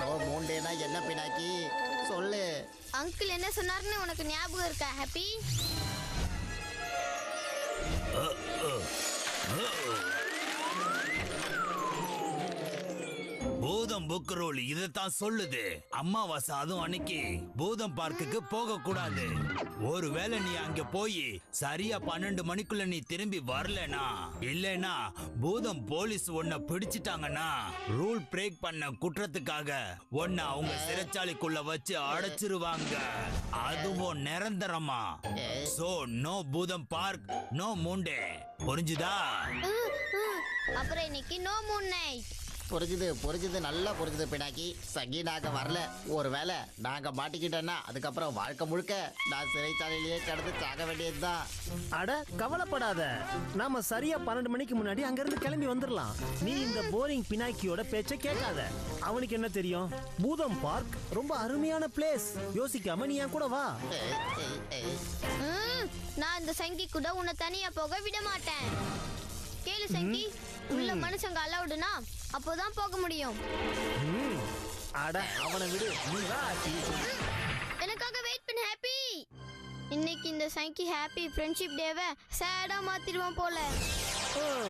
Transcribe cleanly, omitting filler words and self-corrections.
No மூண்டேனா என்ன பினாக்கி சொல்லு. Uncle என்ன சொன்னாருன்னு உனக்கு ஞாபகம் இருக்கா ஹாப்பி? பூதம் புக் ரூல் இதத்தான் சொல்லுது. அம்மாவாசை அதுவும் அன்னைக்கு பூதம் பார்க்குக்கு போக கூடாது. ஒருவேளை நீ அங்க போய் சரியா 12 மணிக்குள்ள நீ திரும்பி வரலனா, இல்லனா பூதம் போலீஸ் உன்னை பிடிச்சிட்டாங்கன்னா ரூல் பிரேக் பண்ண குற்றத்துக்காக உன்னை அவங்க சிறைச்சாலைக்குள்ள வச்சு அடைச்சிருவாங்க. அதுவும் நிரந்தரமா. சோ நோ பூதம் பார்க், நோ மூண்டே. புரிஞ்சுதா? அப்புறம் இன்னைக்கு நோ மூன் நைட். புரிஞ்சுது நல்லா புரிஞ்சுது பினாக்கி. சங்கி நாங்க வரல, ஒருவேளை நாங்க மாட்டிக்கிட்டோன்னா அதுக்கப்புறம் வாழ்க்கை முழுக்க நான் சிறைச்சாலையிலேயே கிடந்து சாக வேண்டியதுதான். அட கவலைப்படாத, நாம சரியா 12 மணிக்கு முன்னாடி அங்கிருந்து கிளம்பி வந்துடலாம். நீ இந்த போரிங் பினாக்கியோட பேச்ச கேட்காத. அவனுக்கு என்ன தெரியும்? பூதம் பார்க் ரொம்ப அருமையான பிளேஸ். யோசிக்காம நீ என் கூட வா. நான் இந்த சங்கி கூட உன்னை தனியா போக விட மாட்டேன். கேளு சங்கி, உள்ள மனுஷங்க அலவுடுனா அப்போதான் போக முடியும். அட அவனை விடு, நீ வா. எனக்காக வெயிட் பண்ணு ஹாப்பி. இன்னைக்கு இந்த சங்கி ஹாப்பி ஃப்ரெண்ட்ஷிப் டேவை சேடா மாத்திடுவான் போல.